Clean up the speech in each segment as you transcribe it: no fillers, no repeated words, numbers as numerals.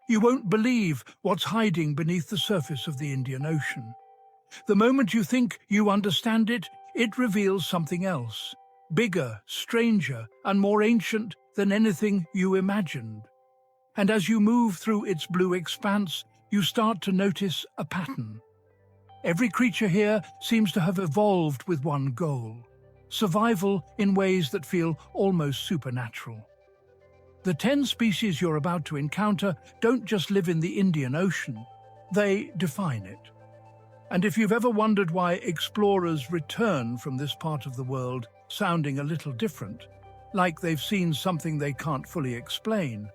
You won't believe what's hiding beneath the surface of the Indian Ocean. The moment you think you understand it, it reveals something else, bigger, stranger, and more ancient than anything you imagined. And as you move through its blue expanse, you start to notice a pattern. Every creature here seems to have evolved with one goal: survival in ways that feel almost supernatural. The 10 species you're about to encounter don't just live in the Indian Ocean, they define it. And if you've ever wondered why explorers return from this part of the world sounding a little different, like they've seen something they can't fully explain,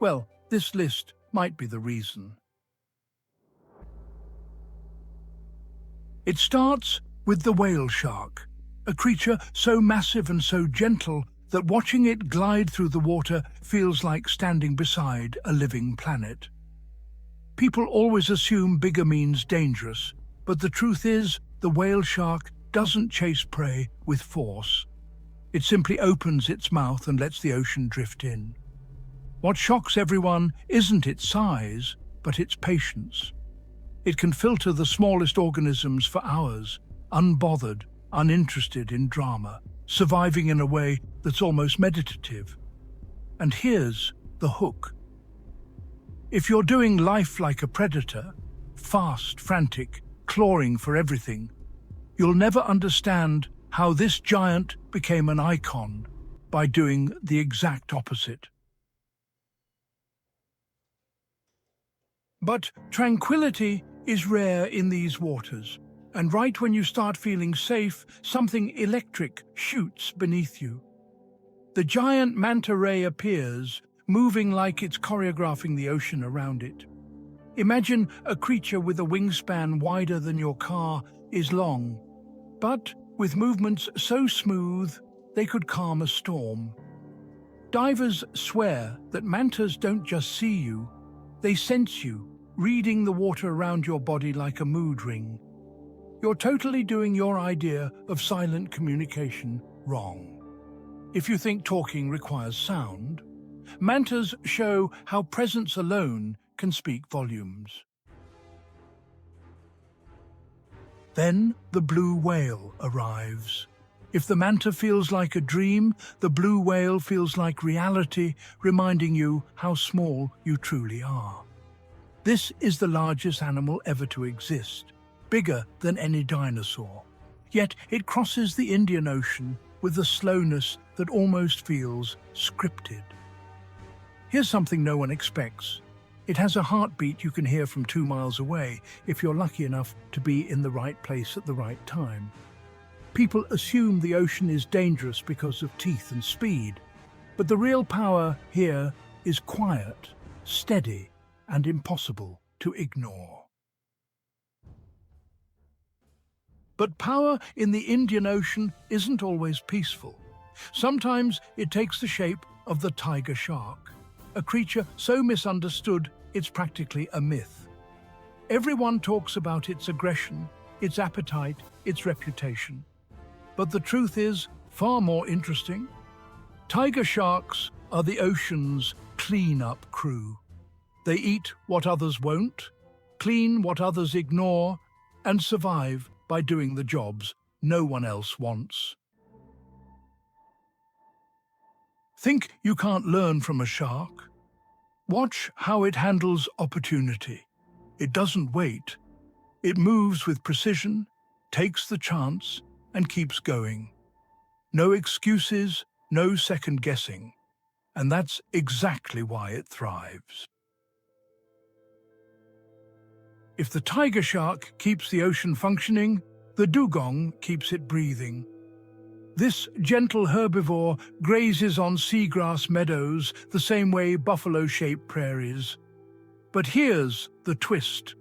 well, this list might be the reason. It starts with the whale shark, a creature so massive and so gentle that watching it glide through the water feels like standing beside a living planet. People always assume bigger means dangerous, but the truth is the whale shark doesn't chase prey with force. It simply opens its mouth and lets the ocean drift in. What shocks everyone isn't its size, but its patience. It can filter the smallest organisms for hours, unbothered, uninterested in drama, surviving in a way that's almost meditative. And here's the hook. If you're doing life like a predator, fast, frantic, clawing for everything, you'll never understand how this giant became an icon by doing the exact opposite. But tranquility is rare in these waters, and right when you start feeling safe, something electric shoots beneath you. The giant manta ray appears, moving like it's choreographing the ocean around it. Imagine a creature with a wingspan wider than your car is long, but with movements so smooth they could calm a storm. Divers swear that mantas don't just see you, they sense you, reading the water around your body like a mood ring. You're totally doing your idea of silent communication wrong. If you think talking requires sound, mantas show how presence alone can speak volumes. Then the blue whale arrives. If the manta feels like a dream, the blue whale feels like reality, reminding you how small you truly are. This is the largest animal ever to exist, bigger than any dinosaur. Yet it crosses the Indian Ocean with a slowness that almost feels scripted. Here's something no one expects. It has a heartbeat you can hear from 2 miles away if you're lucky enough to be in the right place at the right time. People assume the ocean is dangerous because of teeth and speed, but the real power here is quiet, steady, and impossible to ignore. But power in the Indian Ocean isn't always peaceful. Sometimes it takes the shape of the tiger shark, a creature so misunderstood it's practically a myth. Everyone talks about its aggression, its appetite, its reputation. But the truth is far more interesting. Tiger sharks are the ocean's clean-up crew. They eat what others won't, clean what others ignore, and survive by doing the jobs no one else wants. Think you can't learn from a shark? Watch how it handles opportunity. It doesn't wait. It moves with precision, takes the chance, and keeps going. No excuses, no second guessing. And that's exactly why it thrives. If the tiger shark keeps the ocean functioning, the dugong keeps it breathing. This gentle herbivore grazes on seagrass meadows the same way buffalo-shaped prairies. But here's the twist.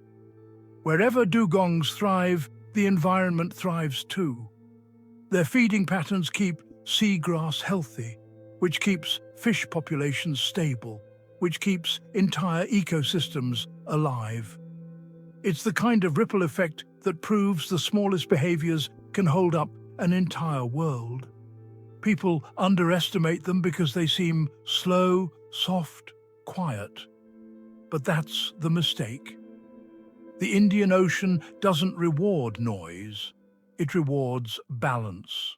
Wherever dugongs thrive, the environment thrives too. Their feeding patterns keep seagrass healthy, which keeps fish populations stable, which keeps entire ecosystems alive. It's the kind of ripple effect that proves the smallest behaviors can hold up an entire world. People underestimate them because they seem slow, soft, quiet. But that's the mistake. The Indian Ocean doesn't reward noise, it rewards balance.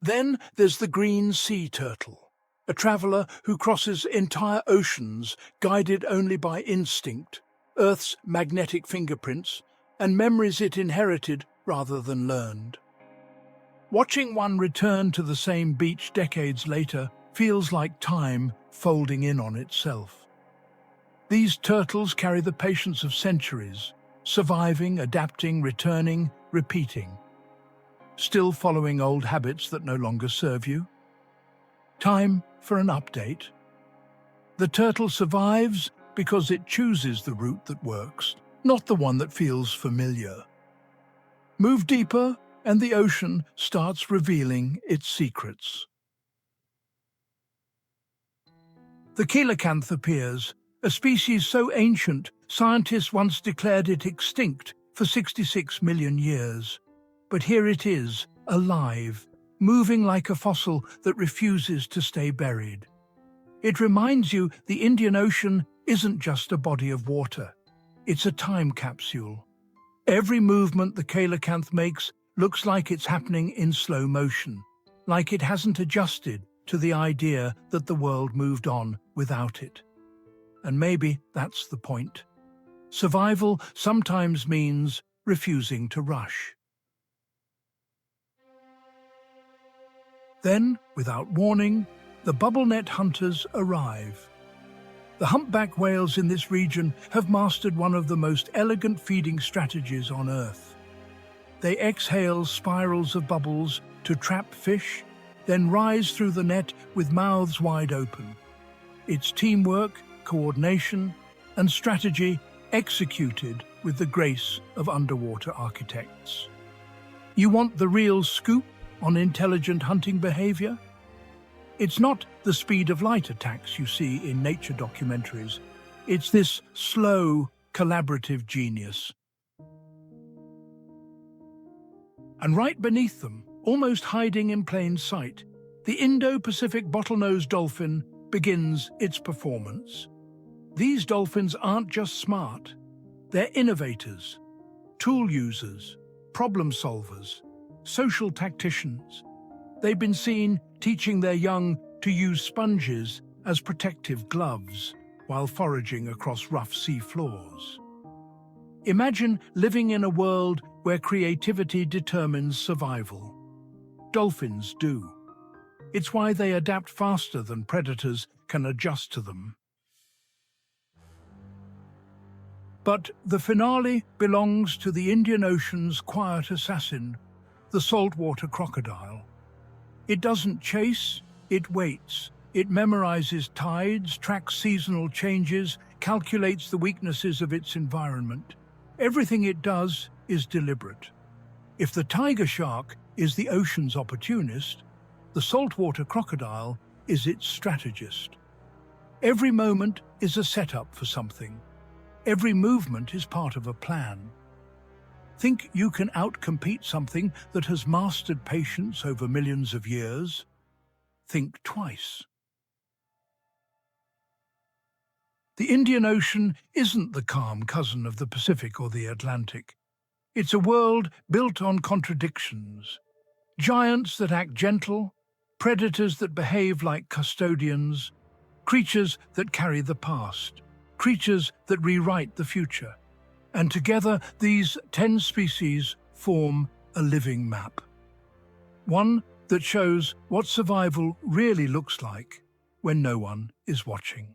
Then there's the green sea turtle, a traveller who crosses entire oceans guided only by instinct, Earth's magnetic fingerprints, and memories it inherited rather than learned. Watching one return to the same beach decades later feels like time folding in on itself. These turtles carry the patience of centuries, surviving, adapting, returning, repeating. Still following old habits that no longer serve you? Time for an update. The turtle survives because it chooses the route that works, not the one that feels familiar. Move deeper, and the ocean starts revealing its secrets. The coelacanth appears, a species so ancient, scientists once declared it extinct for 66 million years. But here it is, alive, moving like a fossil that refuses to stay buried. It reminds you the Indian Ocean isn't just a body of water. It's a time capsule. Every movement the coelacanth makes looks like it's happening in slow motion, like it hasn't adjusted to the idea that the world moved on without it. And maybe that's the point. Survival sometimes means refusing to rush. Then, without warning, the bubblenet hunters arrive. The humpback whales in this region have mastered one of the most elegant feeding strategies on Earth. They exhale spirals of bubbles to trap fish, then rise through the net with mouths wide open. It's teamwork, coordination, and strategy executed with the grace of underwater architects. You want the real scoop on intelligent hunting behavior? It's not the speed of light attacks you see in nature documentaries. It's this slow, collaborative genius. And right beneath them, almost hiding in plain sight, the Indo-Pacific bottlenose dolphin begins its performance. These dolphins aren't just smart. They're innovators, tool users, problem solvers, social tacticians. They've been seen teaching their young to use sponges as protective gloves while foraging across rough sea floors. Imagine living in a world where creativity determines survival. Dolphins do. It's why they adapt faster than predators can adjust to them. But the finale belongs to the Indian Ocean's quiet assassin, the saltwater crocodile. It doesn't chase, it waits. It memorizes tides, tracks seasonal changes, calculates the weaknesses of its environment. Everything it does is deliberate. If the tiger shark is the ocean's opportunist, the saltwater crocodile is its strategist. Every moment is a setup for something. Every movement is part of a plan. Think you can outcompete something that has mastered patience over millions of years? Think twice. The Indian Ocean isn't the calm cousin of the Pacific or the Atlantic. It's a world built on contradictions. Giants that act gentle, predators that behave like custodians, creatures that carry the past, creatures that rewrite the future. And together, these 10 species form a living map. One that shows what survival really looks like when no one is watching.